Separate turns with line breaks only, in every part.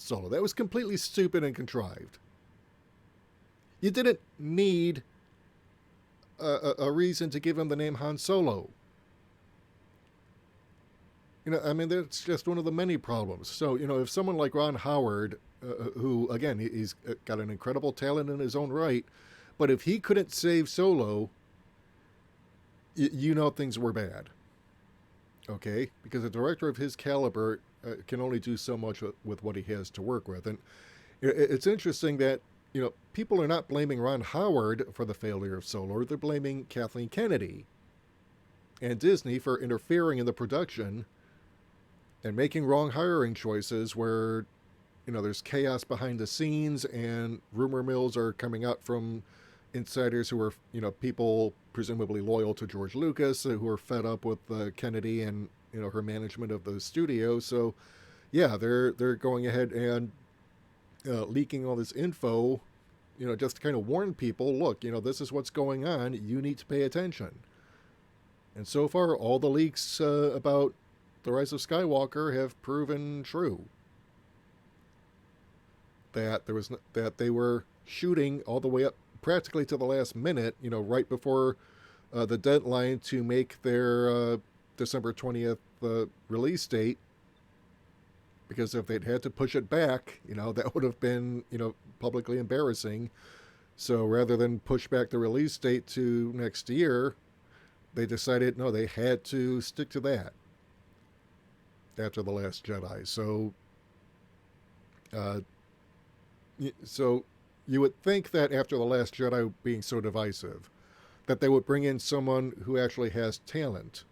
Solo. That was completely stupid and contrived. You didn't need a reason to give him the name Han Solo. I mean, that's just one of the many problems. So, if someone like Ron Howard, who, again, he's got an incredible talent in his own right, but if he couldn't save Solo, things were bad. Okay? Because a director of his caliber can only do so much with what he has to work with. And it's interesting that, people are not blaming Ron Howard for the failure of Solo. They're blaming Kathleen Kennedy and Disney for interfering in the production and making wrong hiring choices where, there's chaos behind the scenes and rumor mills are coming out from insiders who are, people presumably loyal to George Lucas who are fed up with Kennedy and, her management of the studio. So, yeah, they're going ahead and leaking all this info, just to kind of warn people, look, this is what's going on. You need to pay attention. And so far, all the leaks about The Rise of Skywalker have proven true. That that they were shooting all the way up practically to the last minute, right before the deadline to make their December 20th release date. Because if they'd had to push it back, that would have been, publicly embarrassing. So rather than push back the release date to next year, they decided, no, they had to stick to that after The Last Jedi. So you would think that after The Last Jedi being so divisive, that they would bring in someone who actually has talent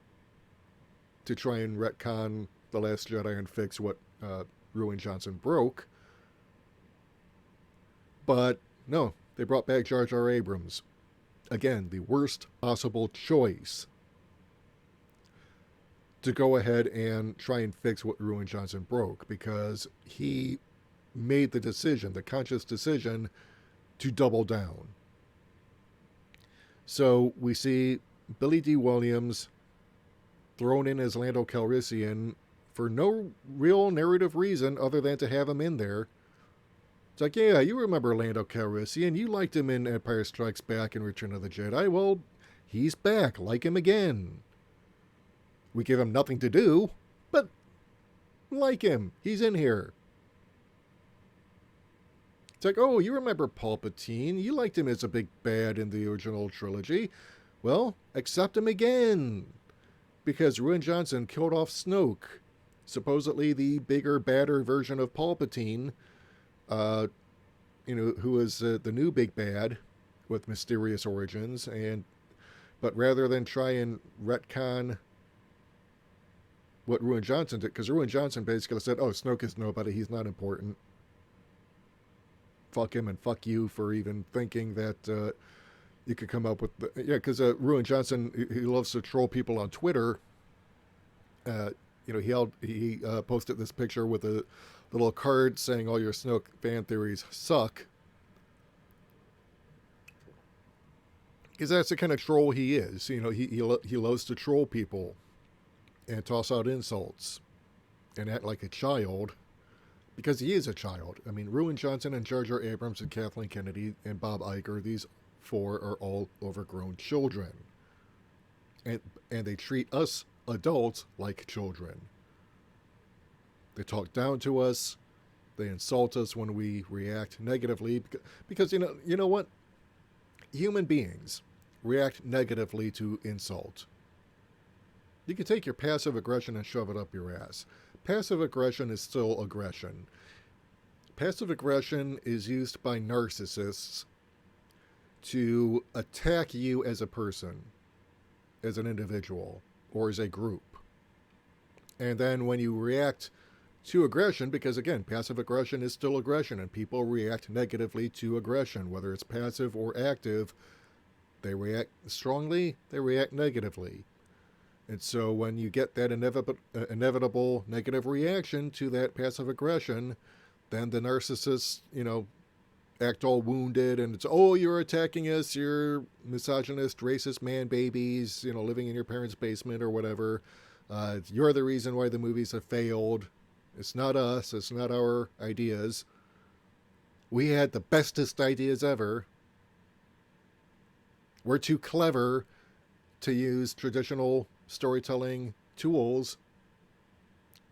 to try and retcon The Last Jedi and fix what Ruin Johnson broke. But no, they brought back Jar Jar Abrams. Again, the worst possible choice to go ahead and try and fix what Ruin Johnson broke, because he made the decision, the conscious decision, to double down. So we see Billy D. Williams thrown in as Lando Calrissian for no real narrative reason other than to have him in there. It's like, yeah, you remember Lando Calrissian. You liked him in Empire Strikes Back and Return of the Jedi. Well, he's back. Like him again. We give him nothing to do, but like him. He's in here. It's like, oh, you remember Palpatine. You liked him as a big bad in the original trilogy. Well, accept him again. Because Ruin Johnson killed off Snoke. Supposedly the bigger, badder version of Palpatine. Who is the new big bad with mysterious origins. But rather than try and retcon what Ruin Johnson did, because Ruin Johnson basically said, oh, Snoke is nobody. He's not important. Fuck him and fuck you for even thinking that you could come up with because Ruin Johnson, he loves to troll people on Twitter. He posted this picture with a little card saying all your Snoke fan theories suck, because that's the kind of troll he is. He loves to troll people and toss out insults and act like a child. Because he is a child. I mean, Ruin Johnson and Jar Jar Abrams and Kathleen Kennedy and Bob Iger, these four are all overgrown children. And they treat us adults like children. They talk down to us. They insult us when we react negatively. Because you know what? Human beings react negatively to insult. You can take your passive aggression and shove it up your ass. Passive aggression is still aggression. Passive aggression is used by narcissists to attack you as a person, as an individual, or as a group. And then when you react to aggression, because again, passive aggression is still aggression, and people react negatively to aggression, whether it's passive or active. They react strongly, they react negatively. And so when you get that inevitable negative reaction to that passive aggression, then the narcissists, act all wounded, and it's, oh, you're attacking us, you're misogynist, racist man babies, living in your parents' basement or whatever. You're the reason why the movies have failed, It's not us. It's not our ideas. We had the bestest ideas ever. We're too clever to use traditional storytelling tools.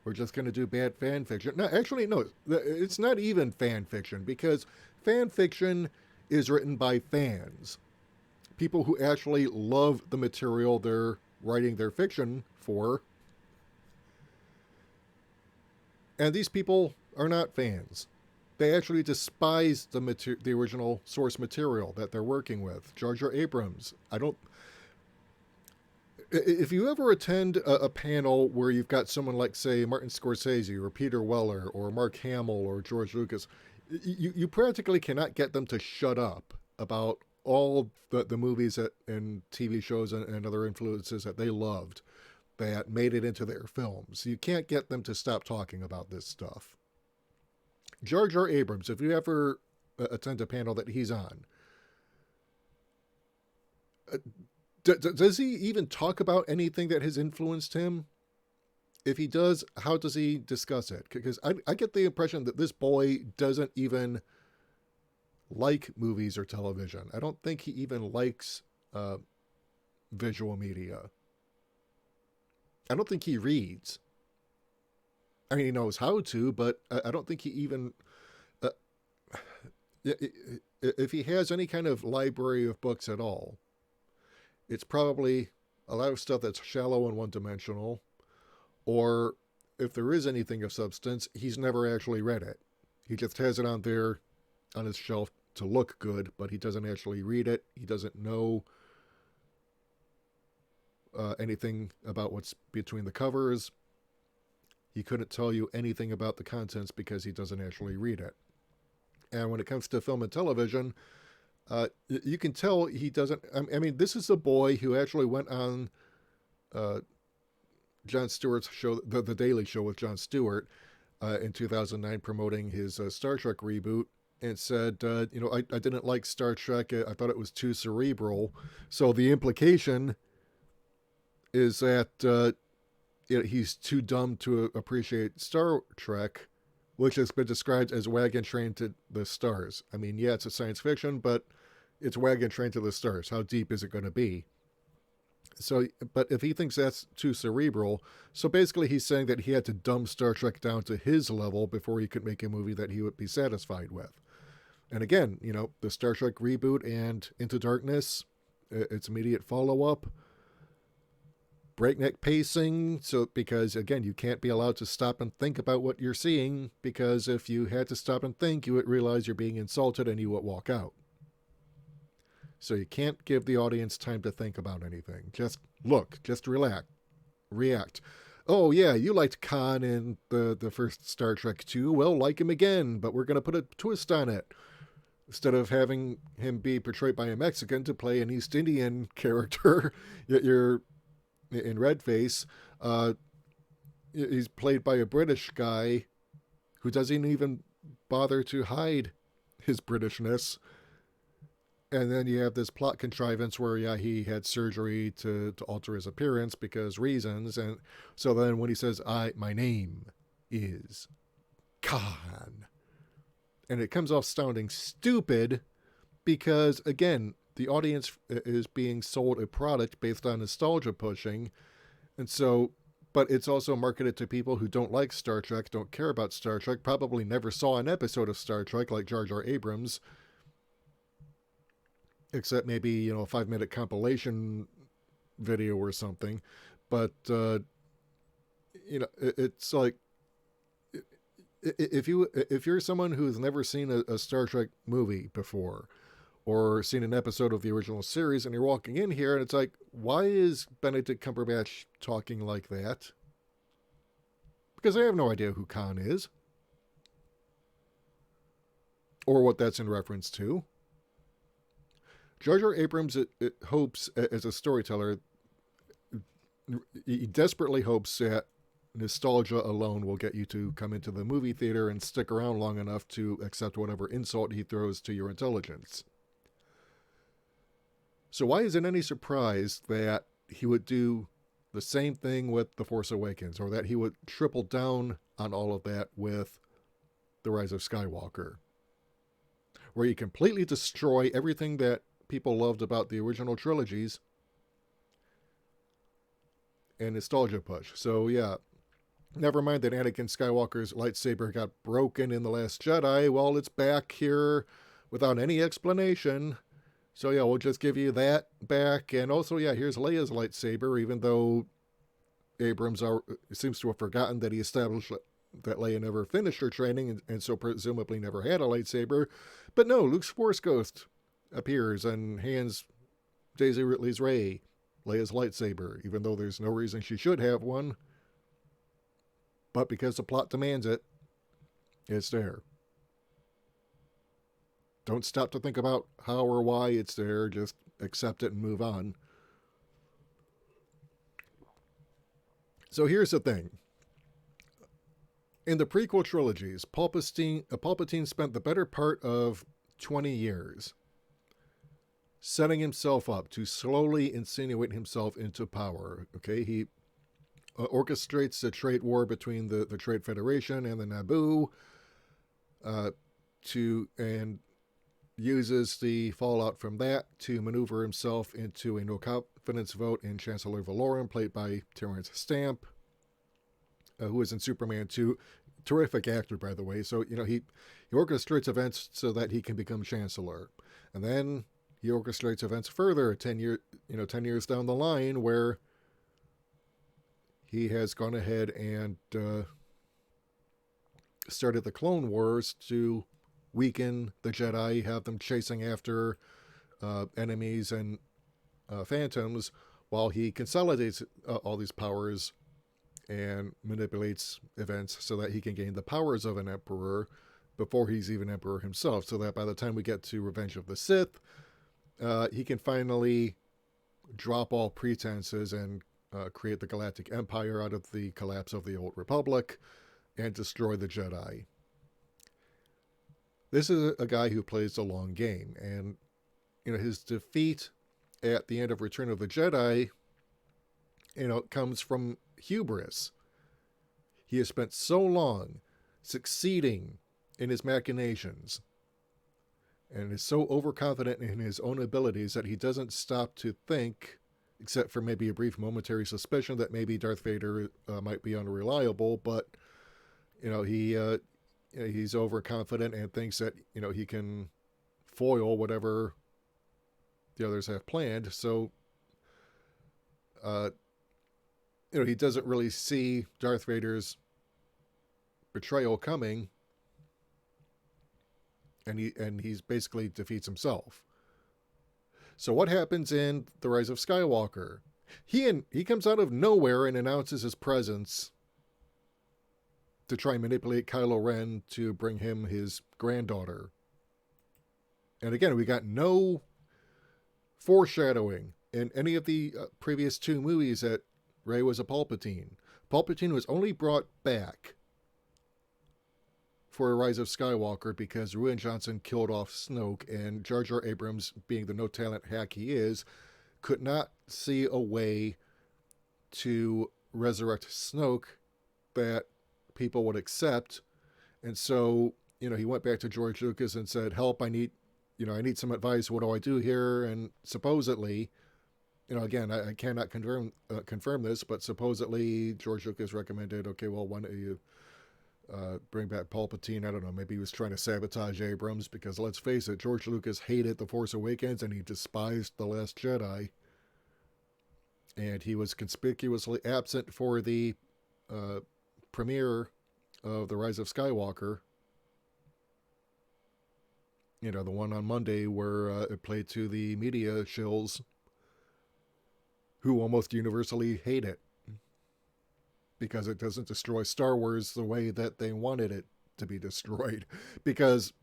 We're just going to do bad fan fiction. No, actually, no. It's not even fan fiction because fan fiction is written by fans. People who actually love the material they're writing their fiction for. And these people are not fans. They actually despise the original source material that they're working with. Jar Jar Abrams. I don't. If you ever attend a panel where you've got someone like, say, Martin Scorsese or Peter Weller or Mark Hamill or George Lucas, you practically cannot get them to shut up about all the movies and TV shows and other influences that they loved that made it into their films. You can't get them to stop talking about this stuff. Jar Jar Abrams, if you ever attend a panel that he's on, does he even talk about anything that has influenced him? If he does, how does he discuss it? Because I get the impression that this boy doesn't even like movies or television. I don't think he even likes visual media. I don't think he reads. I mean, he knows how to, but I don't think he even... if he has any kind of library of books at all, it's probably a lot of stuff that's shallow and one-dimensional, or if there is anything of substance, he's never actually read it. He just has it on there on his shelf to look good, but he doesn't actually read it. He doesn't know anything about what's between the covers. He couldn't tell you anything about the contents because he doesn't actually read it. And when it comes to film and television, you can tell he doesn't... I mean, this is a boy who actually went on Jon Stewart's show, the Daily Show with Jon Stewart, in 2009, promoting his Star Trek reboot, and said, I didn't like Star Trek. I thought it was too cerebral. So the implication is that he's too dumb to appreciate Star Trek, which has been described as Wagon Train to the Stars. I mean, yeah, it's a science fiction, but it's Wagon Train to the Stars. How deep is it going to be? So, but if he thinks that's too cerebral, so basically he's saying that he had to dumb Star Trek down to his level before he could make a movie that he would be satisfied with. And again, the Star Trek reboot and Into Darkness, its immediate follow-up, breakneck pacing, so because again, you can't be allowed to stop and think about what you're seeing, because if you had to stop and think, you would realize you're being insulted and you would walk out. So you can't give the audience time to think about anything. Just look, just react. Oh yeah, you liked Khan in the first Star Trek 2. Well, like him again, but we're going to put a twist on it. Instead of having him be portrayed by a Mexican to play an East Indian character, you're in Redface, he's played by a British guy who doesn't even bother to hide his Britishness. And then you have this plot contrivance where, he had surgery to alter his appearance because reasons. And so then when he says, my name is Khan, and it comes off sounding stupid because, again, the audience is being sold a product based on nostalgia pushing. And so, but it's also marketed to people who don't like Star Trek, don't care about Star Trek, probably never saw an episode of Star Trek like Jar Jar Abrams, except maybe, a 5-minute compilation video or something. But, it's like, if you're someone who's never seen a Star Trek movie before, or seen an episode of the original series, and you're walking in here and it's like, why is Benedict Cumberbatch talking like that? Because I have no idea who Khan is. Or what that's in reference to. Jar Jar Abrams it hopes, as a storyteller, he desperately hopes that nostalgia alone will get you to come into the movie theater and stick around long enough to accept whatever insult he throws to your intelligence. So why is it any surprise that he would do the same thing with The Force Awakens, or that he would triple down on all of that with The Rise of Skywalker, where you completely destroy everything that people loved about the original trilogies and nostalgia push. So yeah, never mind that Anakin Skywalker's lightsaber got broken in The Last Jedi. Well, it's back here without any explanation. So yeah, we'll just give you that back. And also, yeah, here's Leia's lightsaber, even though Abrams seems to have forgotten that he established that Leia never finished her training and so presumably never had a lightsaber. But no, Luke's Force Ghost appears and hands Daisy Ridley's Rey Leia's lightsaber, even though there's no reason she should have one. But because the plot demands it, it's there. Don't stop to think about how or why it's there. Just accept it and move on. So here's the thing. In the prequel trilogies, Palpatine spent the better part of 20 years setting himself up to slowly insinuate himself into power. Okay, he orchestrates a trade war between the Trade Federation and the Naboo and uses the fallout from that to maneuver himself into a no confidence vote in Chancellor Valorum, played by Terrence Stamp, who was in Superman 2. Terrific actor, by the way. So, he orchestrates events so that he can become Chancellor. And then he orchestrates events further 10 years down the line, where he has gone ahead and started the Clone Wars to weaken the Jedi, have them chasing after enemies and phantoms, while he consolidates all these powers and manipulates events so that he can gain the powers of an emperor before he's even emperor himself, so that by the time we get to Revenge of the Sith, he can finally drop all pretenses and create the Galactic Empire out of the collapse of the Old Republic and destroy the Jedi. This is a guy who plays the long game, and his defeat at the end of Return of the Jedi, comes from hubris. He has spent so long succeeding in his machinations and is so overconfident in his own abilities that he doesn't stop to think, except for maybe a brief momentary suspicion that maybe Darth Vader might be unreliable, but he's overconfident and thinks that he can foil whatever the others have planned. So he doesn't really see Darth Vader's betrayal coming, and he's basically defeats himself. So what happens in The Rise of Skywalker? He comes out of nowhere and announces his presence to try and manipulate Kylo Ren to bring him his granddaughter. And again, we got no foreshadowing in any of the previous two movies that Rey was a Palpatine. Palpatine was only brought back for Rise of Skywalker because Rian Johnson killed off Snoke, and Jar Jar Abrams, being the no-talent hack he is, could not see a way to resurrect Snoke that people would accept. And so, he went back to George Lucas and said, help, I need some advice. What do I do here? And supposedly, again, I cannot confirm this, but supposedly George Lucas recommended, okay, well, why don't you bring back Palpatine? I don't know, maybe he was trying to sabotage Abrams, because let's face it, George Lucas hated The Force Awakens and he despised The Last Jedi. And he was conspicuously absent for the premiere of The Rise of Skywalker. The one on Monday where it played to the media shills who almost universally hate it because it doesn't destroy Star Wars the way that they wanted it to be destroyed. Because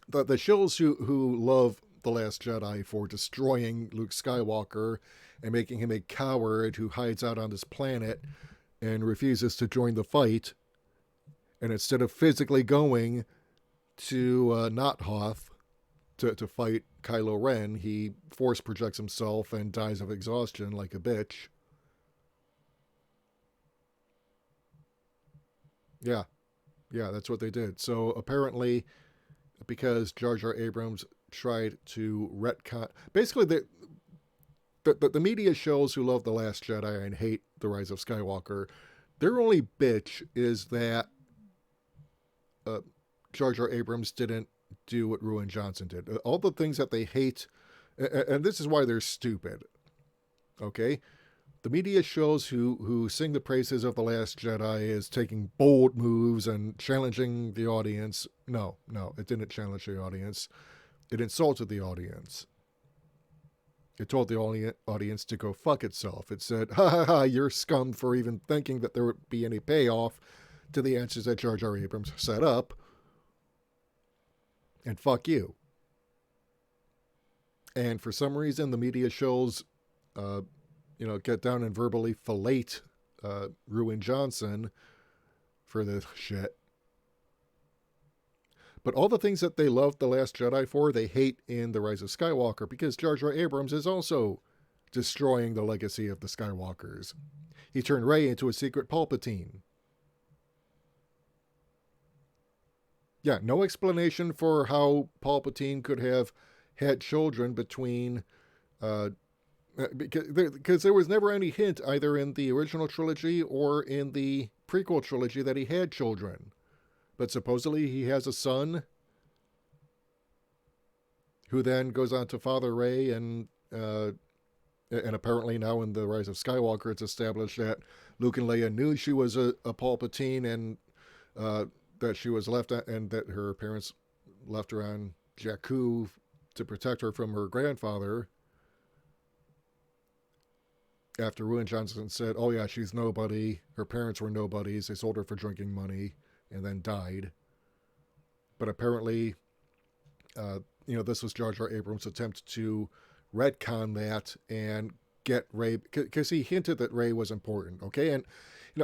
the shills who love The Last Jedi for destroying Luke Skywalker and making him a coward who hides out on this planet and refuses to join the fight, and instead of physically going to Not Hoth to fight Kylo Ren, he force projects himself and dies of exhaustion like a bitch. Yeah, yeah, that's what they did. So apparently, because Jar Jar Abrams tried to retcon, basically the media shows who love the Last Jedi and hate the Rise of Skywalker, their only bitch is that uh, Jar Jar Abrams didn't do what Ruin Johnson did. All the things that they hate, and this is why they're stupid. Okay, the media shows who sing the praises of the Last Jedi is taking bold moves and challenging the audience. No, no, it didn't challenge the audience. It insulted the audience. It told the audience to go fuck itself. It said, "Ha ha ha! You're scum for even thinking that there would be any payoff to the answers that Jar Jar Abrams set up, and fuck you." And for some reason, the media shows, uh, get down and verbally fillet Ruin Johnson for this shit. But all the things that they loved The Last Jedi for, they hate in The Rise of Skywalker because Jar Jar Abrams is also destroying the legacy of the Skywalkers. He turned Rey into a secret Palpatine. Yeah, no explanation for how Palpatine could have had children between. Because there was never any hint either in the original trilogy or in the prequel trilogy that he had children. But supposedly he has a son who then goes on to father Rey, and apparently now in the Rise of Skywalker, it's established that Luke and Leia knew she was a Palpatine, and that she was left, and that her parents left her on Jakku to protect her from her grandfather. After Ruin Johnson said, "Oh yeah, she's nobody. Her parents were nobodies. They sold her for drinking money, and then died." But apparently, this was Jar Jar Abrams' attempt to retcon that and get Rey, because he hinted that Rey was important. Okay, and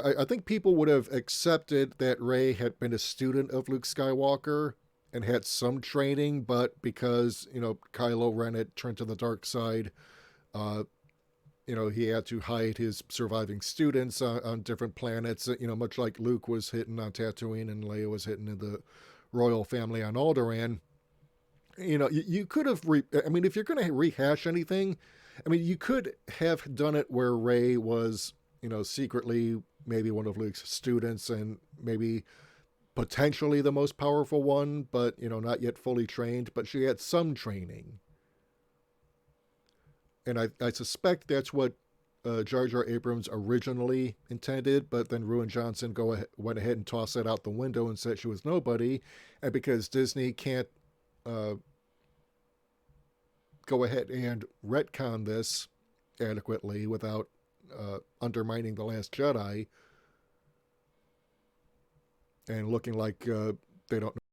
I think people would have accepted that Rey had been a student of Luke Skywalker and had some training, but because Kylo Ren had turned to the dark side, uh, he had to hide his surviving students on different planets. Much like Luke was hidden on Tatooine and Leia was hidden in the royal family on Alderaan. You could have. I mean, if you're going to rehash anything, I mean, you could have done it where Rey was, secretly maybe one of Luke's students and maybe potentially the most powerful one, but not yet fully trained. But she had some training, and I suspect that's what Jar Jar Abrams originally intended, but then Ruin Johnson went ahead and tossed that out the window and said she was nobody, and because Disney can't uh, go ahead and retcon this adequately without undermining The Last Jedi and looking like they don't